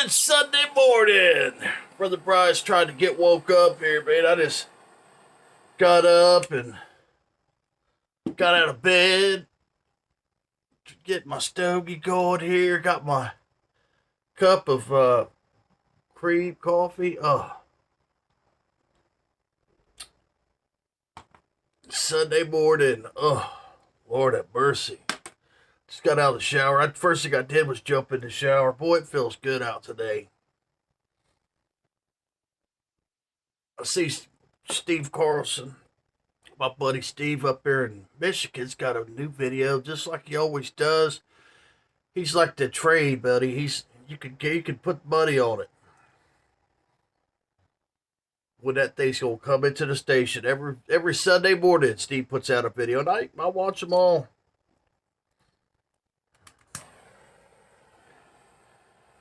Good Sunday morning. Brother Bryce tried to get woke up here, man. I just got up and got out of bed, get my stogie going here. Got my cup of cream coffee. Oh, Sunday morning. Oh, Lord have mercy. Just got out of the shower. First thing I did was jump in the shower. Boy, it feels good out today. I see Steve Carlson, my buddy Steve up there in Michigan's got a new video just like he always does. He's like the trade buddy. You could put money on it when that thing's gonna come into the station every Sunday morning. Steve puts out a video, and I watch them all.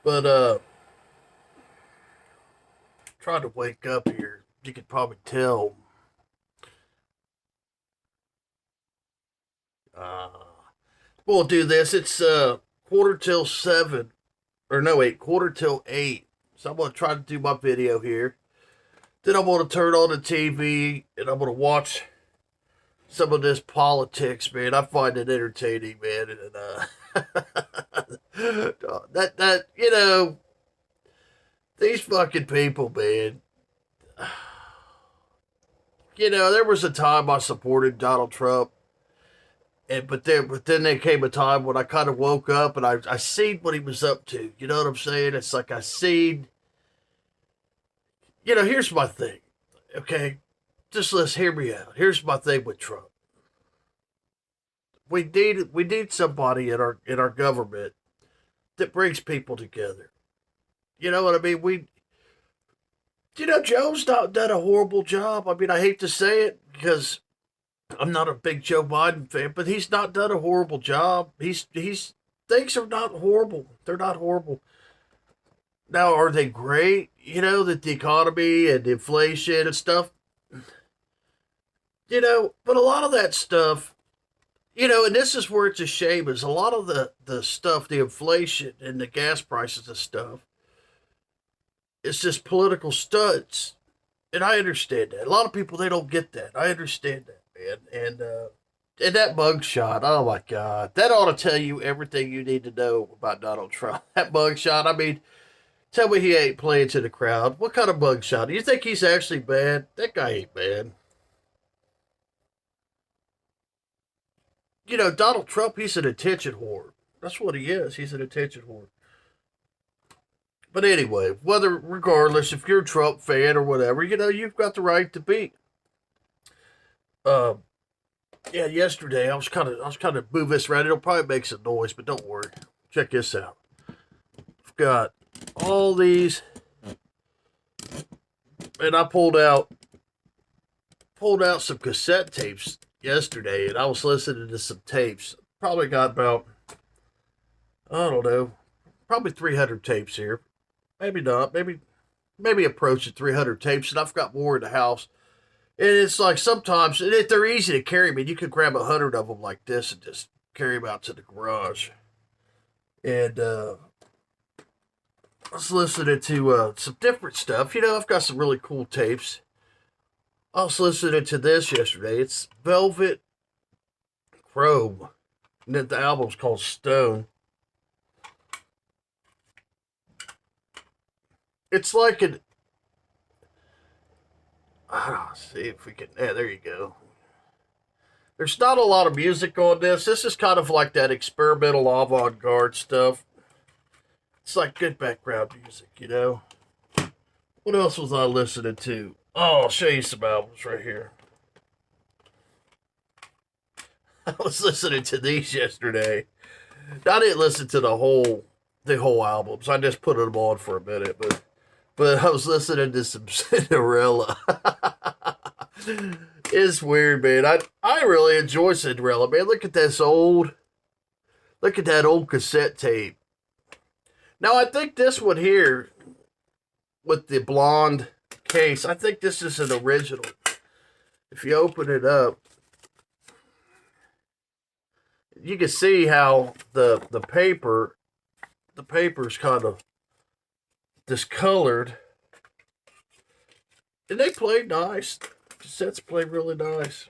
But trying to wake up here. You could probably tell. Uh, we'll do this. It's quarter till 7, or no, wait, quarter till 8. So I'm gonna try to do my video here. Then I'm gonna turn on the TV and I'm gonna watch some of this politics, man. I find it entertaining, man. And that these fucking people, man. There was a time I supported Donald Trump. But then there came a time when I kind of woke up and I seen what he was up to. You know what I'm saying? It's like I seen. Here's my thing. Okay, just let's hear me out. Here's my thing with Trump. We need somebody in our government that brings people together. You know what I mean? Joe's not done a horrible job. I mean, I hate to say it because I'm not a big Joe Biden fan, but he's not done a horrible job. He's things are not horrible. They're not horrible. Now, are they great? That the economy and inflation and stuff. But a lot of that stuff, and this is where it's a shame, is a lot of the stuff, the inflation and the gas prices and stuff, it's just political stunts. And I understand that. A lot of people, they don't get that. I understand that, man. And that mugshot, oh my God, that ought to tell you everything you need to know about Donald Trump. That mugshot, I mean, tell me he ain't playing to the crowd. What kind of mugshot? Do you think he's actually bad? That guy ain't bad. Donald Trump, he's an attention whore. That's what he is. He's an attention whore. But anyway, regardless, if you're a Trump fan or whatever, you've got the right to be. Um, yeah, yesterday I was kind of move this around. It'll probably make some noise, but don't worry. Check this out. I've got all these, and I pulled out some cassette tapes yesterday, and I was listening to some tapes. Probably got about, I don't know, probably 300 tapes here. Maybe not. Maybe approaching 300 tapes, and I've got more in the house. And it's like sometimes they're easy to carry. I mean, you could grab 100 of them like this and just carry them out to the garage. And I was listening to some different stuff. I've got some really cool tapes. I was listening to this yesterday. It's Velvet Chrome. And then the album's called Stone. It's like see if we can, yeah, there you go. There's not a lot of music on this. This is kind of like that experimental avant-garde stuff. It's like good background music. What else was I listening to? Oh, I'll show you some albums right here. I was listening to these yesterday. I didn't listen to the whole albums. I just put them on for a minute, but I was listening to some Cinderella. It's weird, man. I really enjoy Cinderella, man. Look at that old cassette tape. Now I think this one here with the blonde case, I think this is an original. If you open it up, you can see how the paper's kind of discolored. And they played nice. Cassettes play really nice.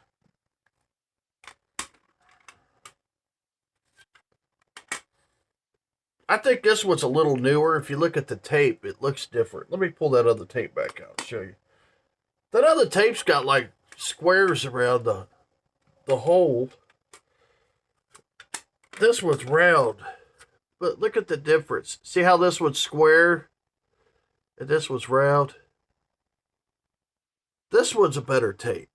I think this one's a little newer. If you look at the tape, it looks different. Let me pull that other tape back out and show you. That other tape's got like squares around the hole. This one's round. But look at the difference. See how this one's square and this one's round? This one's a better tape.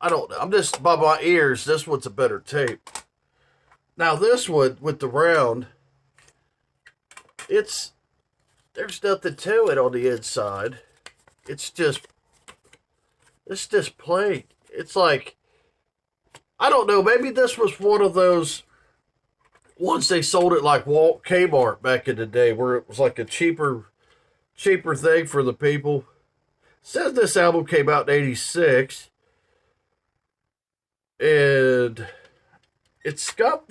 I don't know. I'm just by my ears. This one's a better tape. Now this one with the round, there's nothing to it on the inside. It's just plain. It's like, I don't know. Maybe this was one of those ones they sold at like Kmart back in the day, where it was like a cheaper thing for the people. It says this album came out in '86, and it's still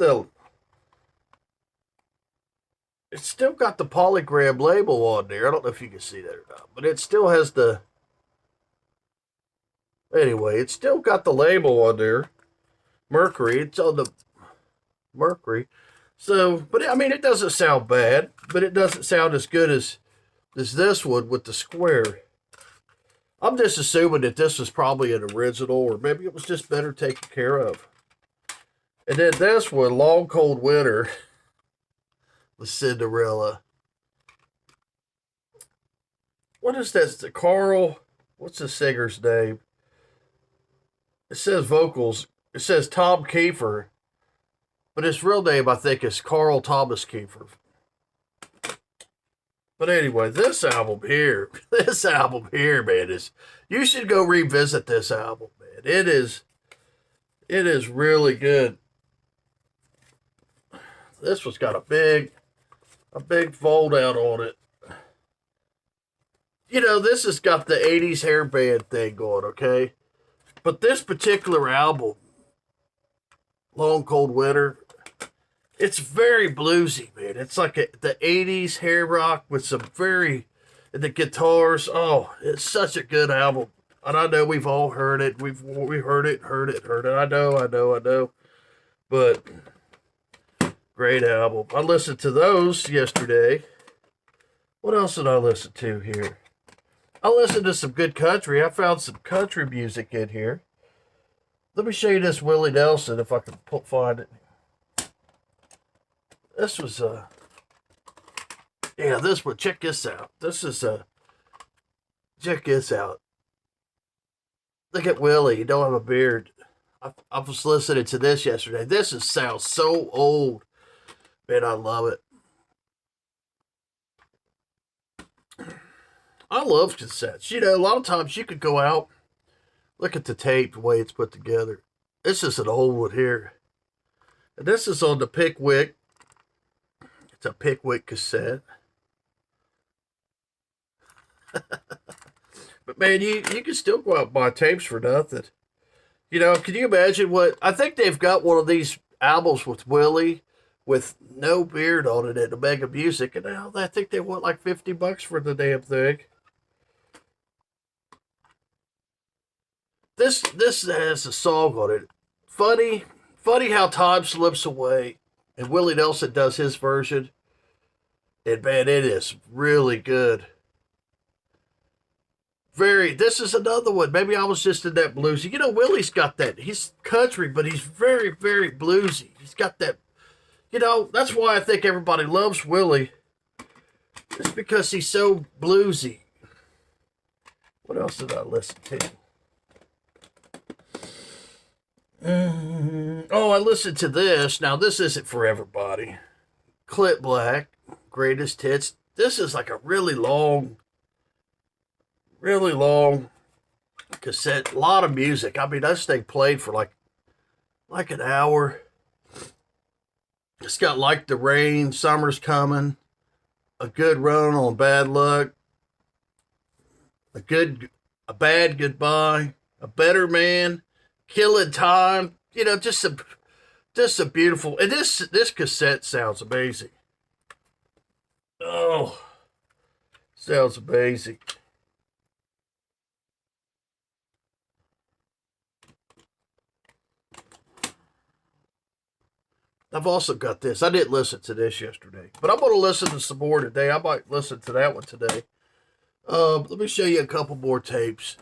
got the Polygram label on there. I don't know if you can see that or not, but it still has anyway, it's still got the label on there. Mercury, it's on the Mercury. So, but I mean, it doesn't sound bad, but it doesn't sound as good as this one with the square. I'm just assuming that this was probably an original, or maybe it was just better taken care of. And then this one, Long Cold Winter, with Cinderella. What is that? The Carl, what's the singer's name? It says vocals. It says Tom Kiefer. But his real name, I think, is Carl Thomas Kiefer. But anyway, this album here, man, you should go revisit this album, man. It is really good. This one's got a big fold out on it. You know, this has got the 80s hairband thing going, okay? But this particular album, Long Cold Winter, it's very bluesy, man. It's like the 80s hair rock with some and the guitars. Oh, it's such a good album. And I know we've all heard it. We heard it. I know. But great album. I listened to those yesterday. What else did I listen to here? I listened to some good country. I found some country music in here. Let me show you this Willie Nelson if I can find it. This was this one. Check this out. Check this out. Look at Willie. He don't have a beard. I was listening to this yesterday. This sounds so old. Man, I love it. I love cassettes. You know, a lot of times you could go out, look at the tape, the way it's put together. This is an old one here. And this is on the Pickwick. It's a Pickwick cassette. But man, you can still go out and buy tapes for nothing. You know, can you imagine I think they've got one of these albums with Willie with no beard on it at Omega Music, and now I think they want like $50 for the damn thing. This has a song on it. Funny how time slips away, and Willie Nelson does his version. And man, it is really good. This is another one. Maybe I was just in that bluesy. You know, Willie's got that. He's country, but he's very, very bluesy. He's got that, you know, that's why I think everybody loves Willie. It's because he's so bluesy. What else did I listen to? Oh, I listened to this. Now, this isn't for everybody. Clint Black, Greatest Hits. This is like a really long cassette. A lot of music. I mean, this thing played for like an hour. It's got Like the Rain, Summer's Coming, A Good Run on Bad Luck, A Bad Goodbye, A Better Man, Killing Time. You know, just a beautiful. And this cassette sounds amazing. Oh, Sounds amazing. I've also got this. I didn't listen to this yesterday, but I'm going to listen to some more today. I might listen to that one today. Let me show you a couple more tapes.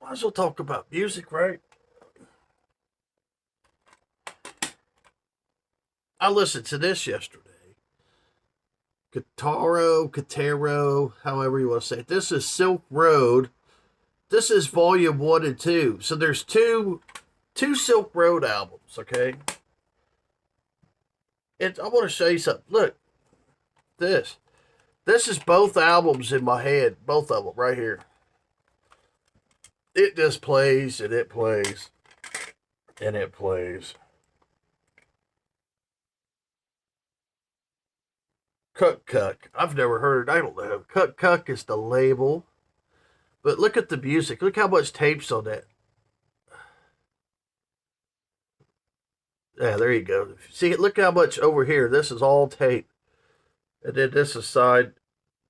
Might as well talk about music, right? I listened to this yesterday. Guitarro, however you want to say it. This is Silk Road. This is volume 1 and 2. So there's two Silk Road albums, okay? And I want to show you something. Look, this. This is both albums in my head. Both of them right here. It just plays and it plays and it plays. Cuck Cuck. I've never heard. I don't know. Cuck Cuck is the label. But look at the music. Look how much tape's on that. Yeah, there you go. See, look how much over here. This is all tape. And then this is side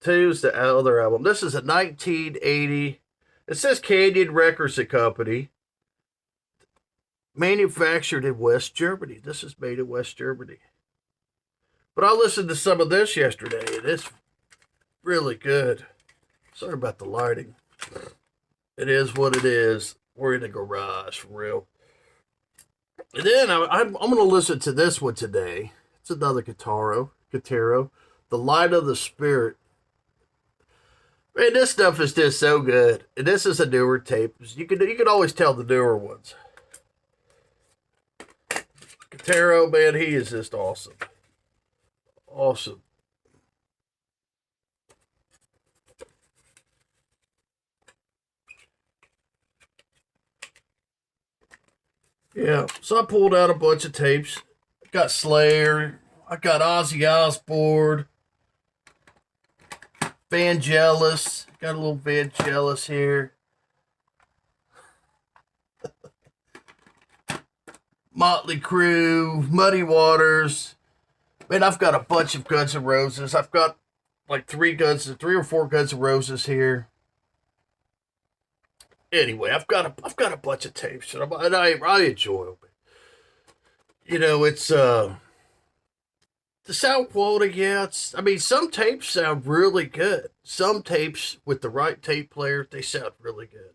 2's the other album. This is a 1980. It says Canyon Records and Company. Manufactured in West Germany. This is made in West Germany. But I listened to some of this yesterday, and it's really good. Sorry about the lighting. It is what it is. We're in the garage, for real. And then I'm going to listen to this one today. It's another Guitarro. The Light of the Spirit. Man, this stuff is just so good. And this is a newer tape. You can always tell the newer ones. Guitarro, man, he is just awesome. Awesome. Yeah, so I pulled out a bunch of tapes. I got Slayer. I got Ozzy Osbourne. Vangelis. Got a little Vangelis here. Motley Crue. Muddy Waters. Man, I've got a bunch of Guns N' Roses. I've got like three or four Guns N' Roses here. Anyway, I've got a bunch of tapes, and I enjoy them. You know, it's the sound quality. Yeah, some tapes sound really good. Some tapes with the right tape player, they sound really good.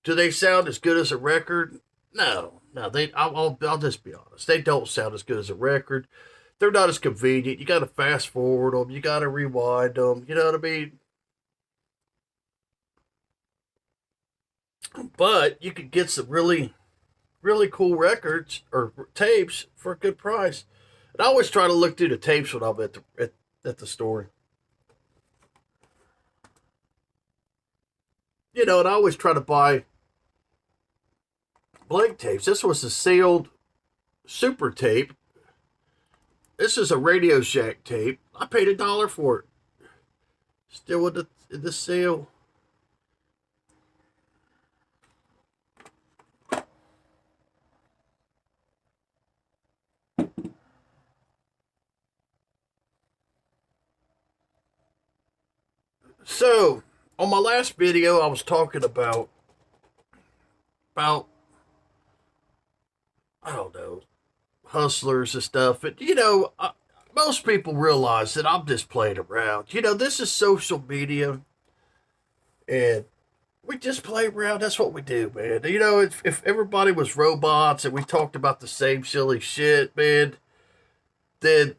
Do they sound as good as a record? No. I'll just be honest. They don't sound as good as a record. They're not as convenient. You got to fast forward them. You got to rewind them. You know what I mean? But you could get some really, really cool records or tapes for a good price. And I always try to look through the tapes when I'm at the store. You know, and I always try to buy blank tapes. This was a sealed super tape. This is a Radio Shack tape. I paid $1 for it. Still with the seal. So, on my last video, I was talking about I don't know, hustlers and stuff. And most people realize that I'm just playing around. This is social media, and we just play around. That's what we do, man. If everybody was robots and we talked about the same silly shit, man, then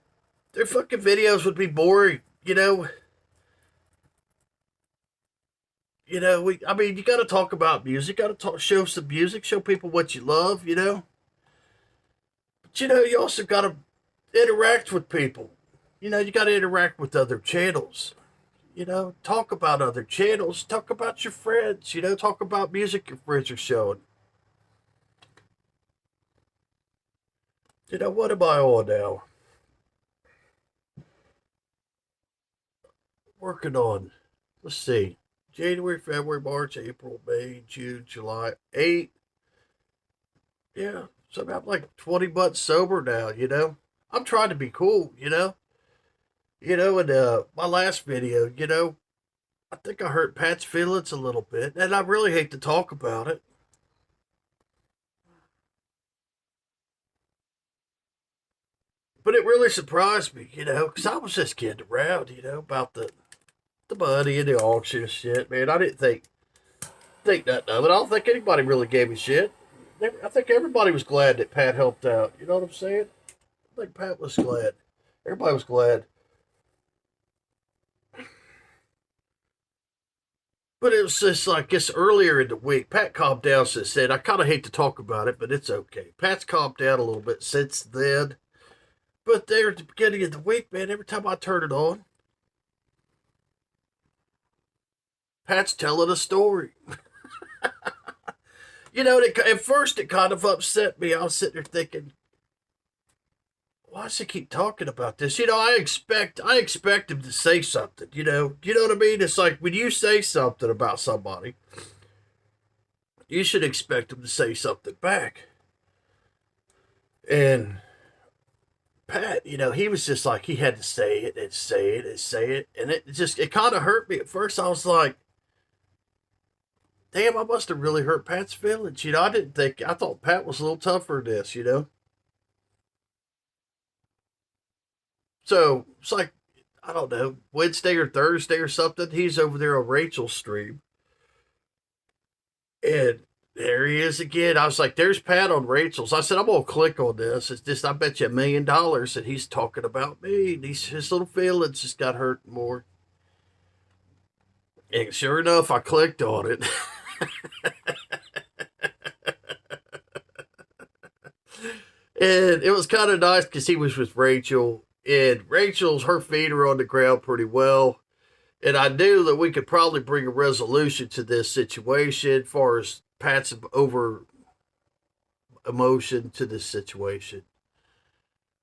their fucking videos would be boring. You got to talk about music. Got to show some music, show people what you love. But you also got to interact with people. You got to interact with other channels. Talk about other channels. Talk about your friends. Talk about music your friends are showing. What am I on now? Working on, let's see, January, February, March, April, May, June, July, 8. Yeah. So I'm like 20 months sober now, I'm trying to be cool, and my last video, I think I hurt Pat's feelings a little bit, and I really hate to talk about it. But it really surprised me, because I was just kidding around, about the money and the auction and shit, man. I didn't think nothing of it. I don't think anybody really gave a shit. I think everybody was glad that Pat helped out. You know what I'm saying? I think Pat was glad. Everybody was glad. But it was just like it's earlier in the week. Pat calmed down since then. I kind of hate to talk about it, but it's okay. Pat's calmed down a little bit since then. But there at the beginning of the week, man, every time I turn it on, Pat's telling a story. At first it kind of upset me. I was sitting there thinking, why does he keep talking about this? I expect him to say something. You know what I mean? It's like when you say something about somebody, you should expect him to say something back. And Pat, he was just like he had to say it and say it and say it, and it kind of hurt me at first. I was like, damn, I must have really hurt Pat's feelings. I thought Pat was a little tougher than this. So it's like, I don't know, Wednesday or Thursday or something. He's over there on Rachel's stream. And there he is again. I was like, there's Pat on Rachel's. I said, I'm going to click on this. It's just, I bet you $1 million that he's talking about me. And his little feelings just got hurt more. And sure enough, I clicked on it. And it was kind of nice because he was with Rachel. And her feet are on the ground pretty well. And I knew that we could probably bring a resolution to this situation as far as Pat's over emotion to this situation.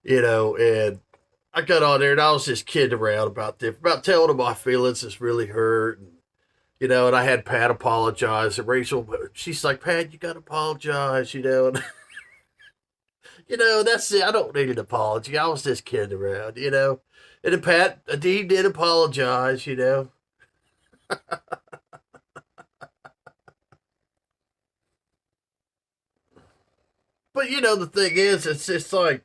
And I got on there and I was just kidding around about telling him my feelings is really hurt. And I had Pat apologize. And Rachel, she's like, Pat, you got to apologize, And, that's it. I don't need an apology. I was just kidding around, And then Pat, he did apologize, But the thing is, it's like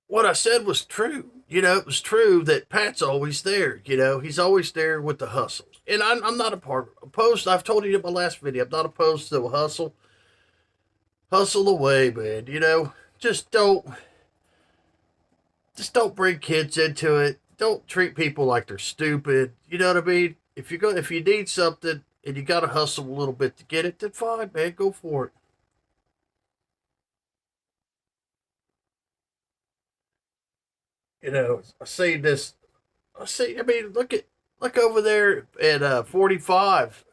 what I said was true. It was true that Pat's always there. He's always there with the hustle. And I'm not opposed. I've told you in my last video, I'm not opposed to a hustle. Hustle away, man. Just don't bring kids into it. Don't treat people like they're stupid. You know what I mean? If you need something and you got to hustle a little bit to get it, then fine, man, go for it. I see this. I mean, look over there at 45.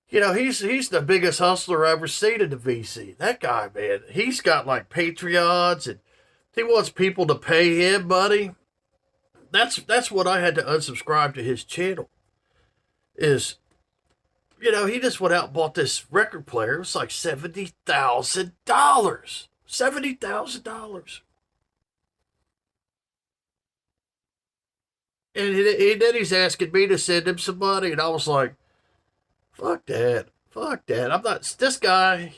He's the biggest hustler I've ever seen in the VC. That guy, man, he's got like Patreons and he wants people to pay him money. That's what I had to unsubscribe to his channel. Is he just went out and bought this record player. It was like $70,000. $70,000. And then he's asking me to send him some money, and I was like, fuck that. Fuck that. I'm not, this guy,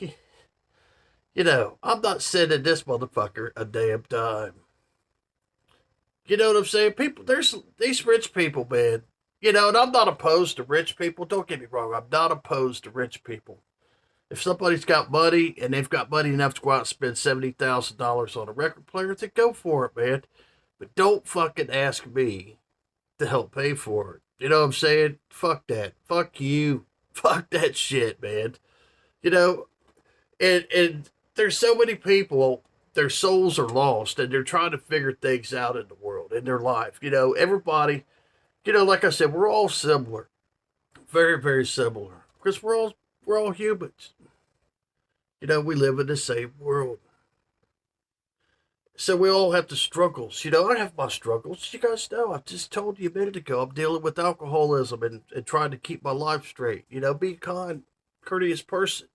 I'm not sending this motherfucker a damn dime. You know what I'm saying? There's these rich people, man. And I'm not opposed to rich people. Don't get me wrong. I'm not opposed to rich people. If somebody's got money and they've got money enough to go out and spend $70,000 on a record player, then go for it, man. But don't fucking ask me to help pay for it. You know what I'm saying? Fuck that. Fuck you. Fuck that shit, man. You know, and there's so many people, their souls are lost and they're trying to figure things out in the world, in their life. Everybody, like I said, we're all similar. Very, very similar. Because we're all humans. We live in the same world. So we all have the struggles. I have my struggles. You guys know, I just told you a minute ago, I'm dealing with alcoholism and trying to keep my life straight. Be a kind, courteous person.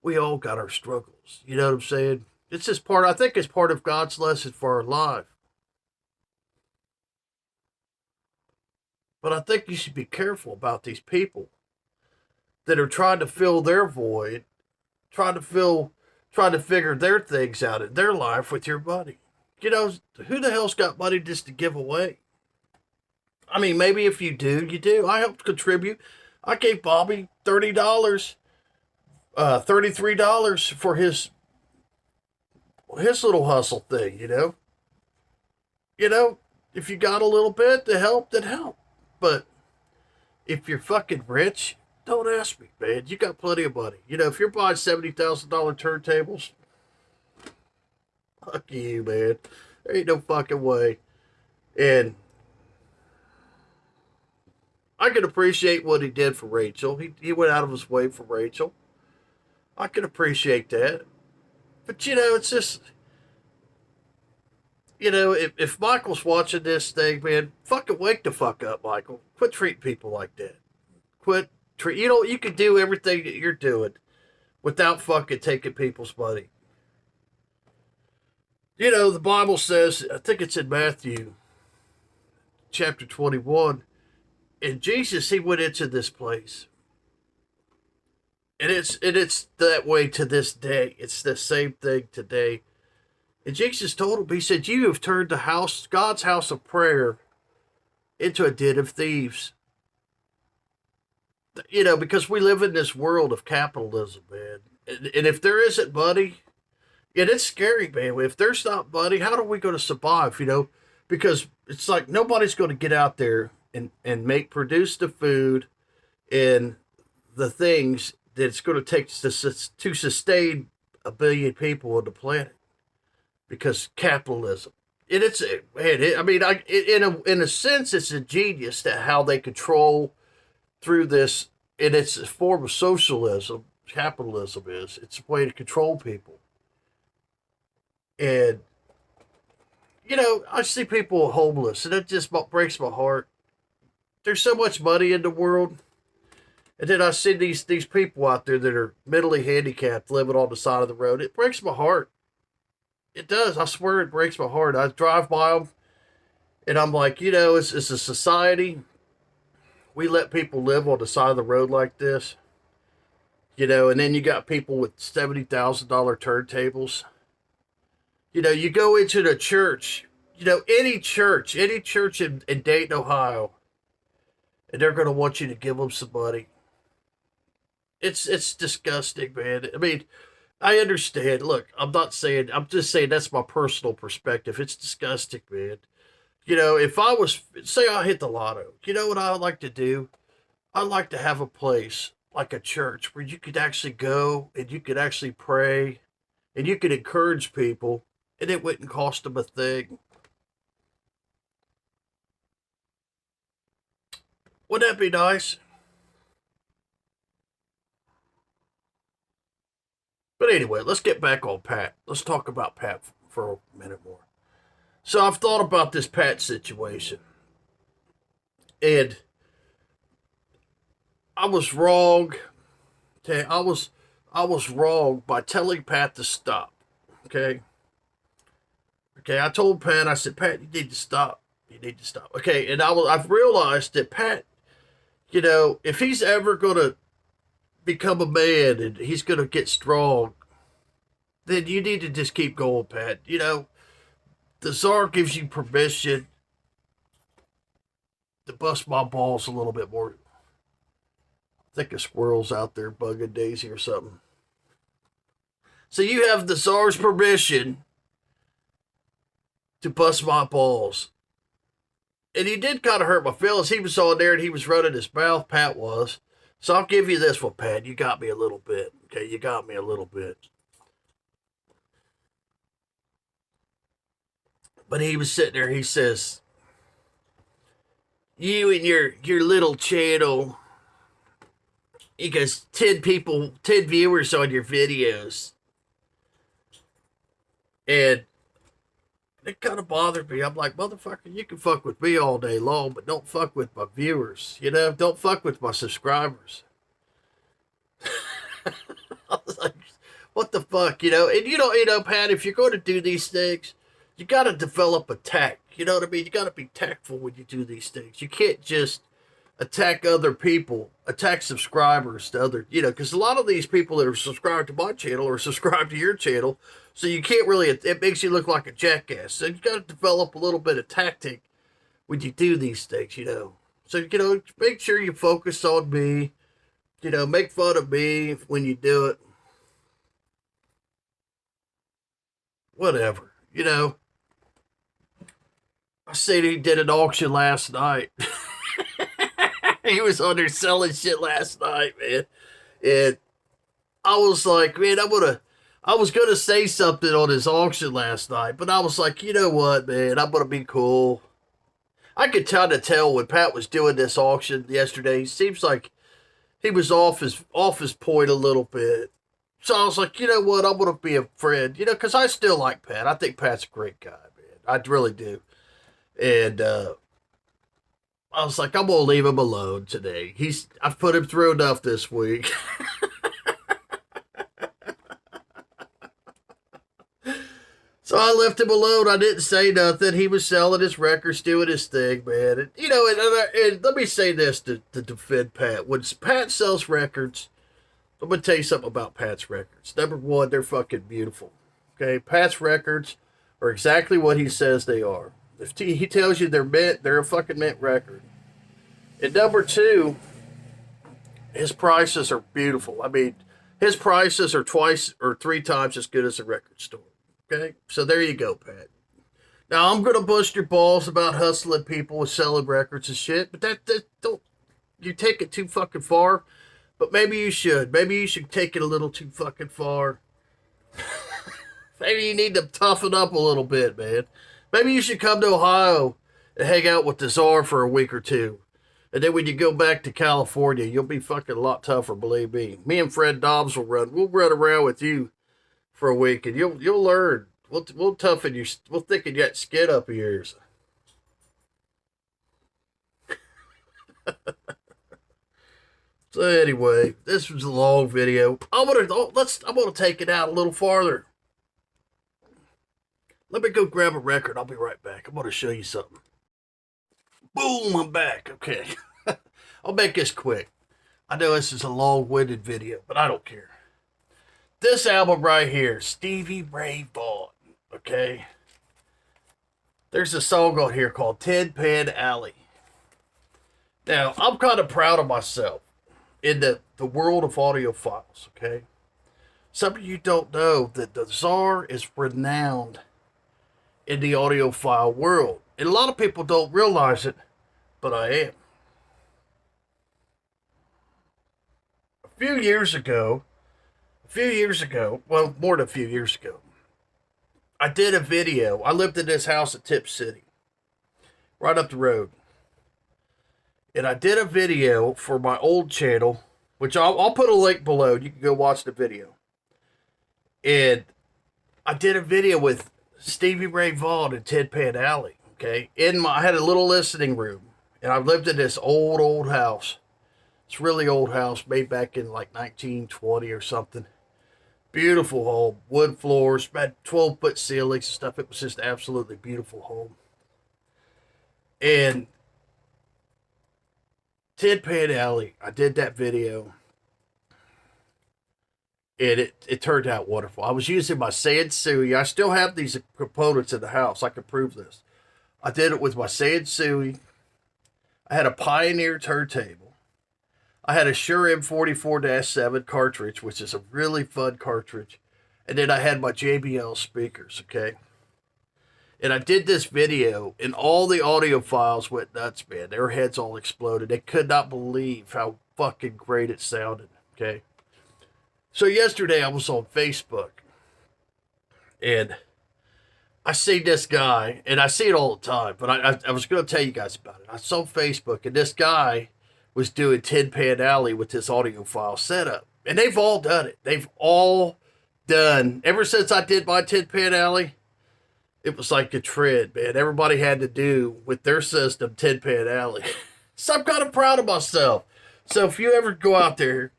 We all got our struggles. You know what I'm saying? It's just part, I think it's part of God's lesson for our life. But I think you should be careful about these people that are trying to fill their void, trying to figure their things out in their life with your money. You know, who the hell's got money just to give away? I mean, maybe if you do, you do. I helped contribute. I gave Bobby $30, $33 for his little hustle thing. You know, if you got a little bit to help, then help. But if you're fucking rich, don't ask me, man. You got plenty of money. You know, if you're buying $70,000 turntables, fuck you, man. There ain't no fucking way. And I can appreciate what he did for Rachel. He went out of his way for Rachel. I can appreciate that. But, you know, it's just, you know, if Michael's watching this thing, man, fucking wake the fuck up, Michael. Quit treating people like that. You know, you can do everything that you're doing without fucking taking people's money. You know, the Bible says, I think it's in Matthew chapter 21, and Jesus, he went into this place. And it's that way to this day. It's the same thing today. And Jesus told him, he said, you have turned the house, God's house of prayer, into a den of thieves. You know, because we live in this world of capitalism, man. And if there isn't money, and it's scary, man. If there's not money, how are we going to survive, you know? Because it's like nobody's going to get out there and produce the food and the things that it's going to take to sustain a billion people on the planet. Because capitalism. And it's, man, I mean, in a sense, it's ingenious to how they control through this, and it's a form of socialism. Capitalism is. It's a way to control people. And, you know, I see people homeless, and it just breaks my heart. There's so much money in the world. And then I see these people out there that are mentally handicapped living on the side of the road. It breaks my heart. It does. I swear it breaks my heart. I drive by them, and I'm like, you know, it's a society. We let people live on the side of the road like this. You know, and then you got people with $70,000 turntables. You know, you go into the church, you know, any church in Dayton, Ohio, and they're going to want you to give them some money. It's disgusting, man. I mean, I understand. Look, I'm just saying that's my personal perspective. It's disgusting, man. You know, if I was, say I hit the lotto, you know what I would like to do? I'd like to have a place like a church where you could actually go and you could actually pray and you could encourage people and it wouldn't cost them a thing. Wouldn't that be nice? But anyway, let's get back on Pat. Let's talk about Pat for a minute more. So I've thought about this Pat situation. And I was wrong. Okay, I was wrong by telling Pat to stop. Okay. Okay, I told Pat, I said, Pat, you need to stop. You need to stop. Okay, and I've realized that Pat, you know, if he's ever gonna become a man and he's gonna get strong, then you need to just keep going, Pat. You know, the czar gives you permission to bust my balls a little bit more. I think a squirrel's out there bugging Daisy or something. So you have the czar's permission to bust my balls. And he did kind of hurt my feelings. He was on there and he was running his mouth, Pat was. So I'll give you this one, Pat. You got me a little bit. Okay, you got me a little bit. But he was sitting there, he says, you and your little channel, he goes, 10 people, 10 viewers on your videos. And it kind of bothered me. I'm like, motherfucker, you can fuck with me all day long, but don't fuck with my viewers. You know, don't fuck with my subscribers. I was like, What the fuck, you know? And you know, Pat, if you're going to do these things, you got to develop a tact. You know what I mean? You got to be tactful when you do these things. You can't just attack other people, attack subscribers to other, you know, because a lot of these people that are subscribed to my channel are subscribed to your channel. So you can't really, it makes you look like a jackass. So you got to develop a little bit of tactic when you do these things, you know. So, you know, make sure you focus on me, you know, make fun of me when you do it. Whatever, you know. I seen he did an auction last night. He was on there selling shit last night, man. And I was like, man, I was gonna say something on his auction last night, but I was like, you know what, man, I'm gonna be cool. I could kind of tell when Pat was doing this auction yesterday. He seems like he was off his point a little bit. So I was like, you know what, I'm gonna be a friend, you know, because I still like Pat. I think Pat's a great guy, man. I really do. And I was like, I'm gonna leave him alone today. I've put him through enough this week. So I left him alone. I didn't say nothing. He was selling his records, doing his thing, man. And, you know, and let me say this to defend Pat. When Pat sells records, I'm going to tell you something about Pat's records. Number one, they're fucking beautiful. Okay? Pat's records are exactly what he says they are. If he tells you they're mint, they're a fucking mint record. And number two, his prices are beautiful. I mean, his prices are twice or three times as good as a record store. Okay? So there you go, Pat. Now, I'm going to bust your balls about hustling people with selling records and shit, but that don't, you take it too fucking far. But maybe you should. Maybe you should take it a little too fucking far. Maybe you need to toughen up a little bit, man. Maybe you should come to Ohio and hang out with the czar for a week or two. And then when you go back to California, you'll be fucking a lot tougher, believe me. Me and Fred Dobbs we'll run around with you for a week, and you'll learn. We'll toughen you. We'll thicken that skin up yours. So anyway, this was a long video. I'm gonna take it out a little farther. Let me go grab a record. I'll be right back. I'm gonna show you something. Boom, I'm back. Okay. I'll make this quick. I know this is a long-winded video, but I don't care. This album right here, Stevie Ray Vaughan. Okay. There's a song on here called Tin Pan Alley. Now, I'm kind of proud of myself in the world of audiophiles, okay? Some of you don't know that the Czar is renowned in the audiophile world. And a lot of people don't realize it, but I am. A few years ago, well, more than a few years ago, I did a video. I lived in this house at Tip City, right up the road. And I did a video for my old channel, which I'll put a link below. You can go watch the video. And I did a video with Stevie Ray Vaughan in Tin Pan Alley. Okay, I had a little listening room, and I lived in this old house. It's a really old house, made back in like 1920 or something. Beautiful home, wood floors, about 12-foot ceilings and stuff. It was just absolutely beautiful home. And Tin Pan Alley, I did that video, and it turned out wonderful. I was using my Sansui. I still have these components in the house. I can prove this. I did it with my Sansui. I had a Pioneer turntable. I had a Shure M44-7 cartridge, which is a really fun cartridge. And then I had my JBL speakers, okay? And I did this video, and all the audiophiles went nuts, man. Their heads all exploded. They could not believe how fucking great it sounded, okay? So yesterday I was on Facebook, and I see this guy, and I see it all the time, but I was going to tell you guys about it. I saw Facebook, and this guy was doing Tin Pan Alley with this audiophile setup. And they've all done it. They've all done, ever since I did my Tin Pan Alley, it was like a trend, man. Everybody had to do with their system Tin Pan Alley. So I'm kind of proud of myself. So if you ever go out there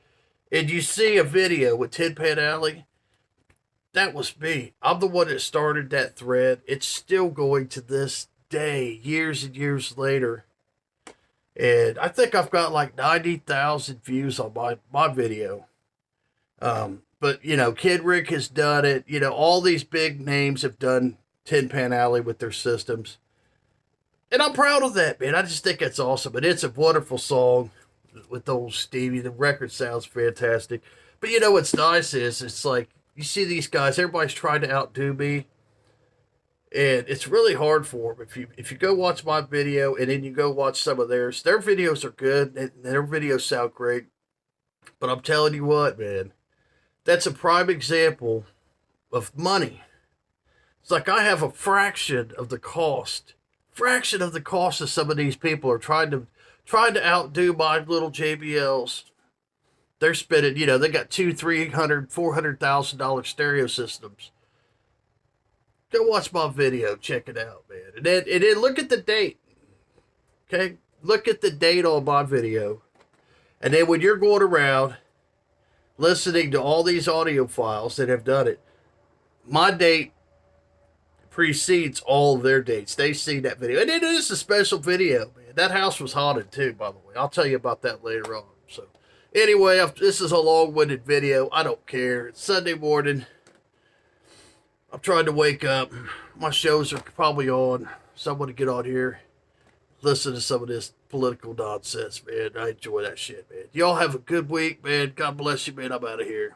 and you see a video with Tin Pan Alley, That was me. I'm the one that started that thread. It's still going to this day, years and years later. And I think I've got like 90,000 views on my video. But, Kid Rick has done it. All these big names have done Tin Pan Alley with their systems. And I'm proud of that, man. I just think that's awesome. And it's a wonderful song with old Stevie. The record sounds fantastic. But what's nice is it's like you see these guys, everybody's trying to outdo me. And it's really hard for them. If you go watch my video and then you go watch some of theirs, their videos are good and their videos sound great. But I'm telling you what, man, that's a prime example of money. It's like I have a fraction of the cost of some of these people are trying to outdo my little JBLs. They're spending, they got $200,000, $300,000, stereo systems. Go watch my video, check it out, man. And then look at the date. Okay? Look at the date on my video. And then when you're going around listening to all these audio files that have done it, my date precedes all of their dates. They see that video. And it is a special video, man. That house was haunted too, by the way. I'll tell you about that later on. So, anyway, this is a long-winded video. I don't care. It's Sunday morning. I'm trying to wake up. My shows are probably on. So I'm going to get on here, listen to some of this political nonsense, man. I enjoy that shit, man. Y'all have a good week, man. God bless you, man. I'm out of here.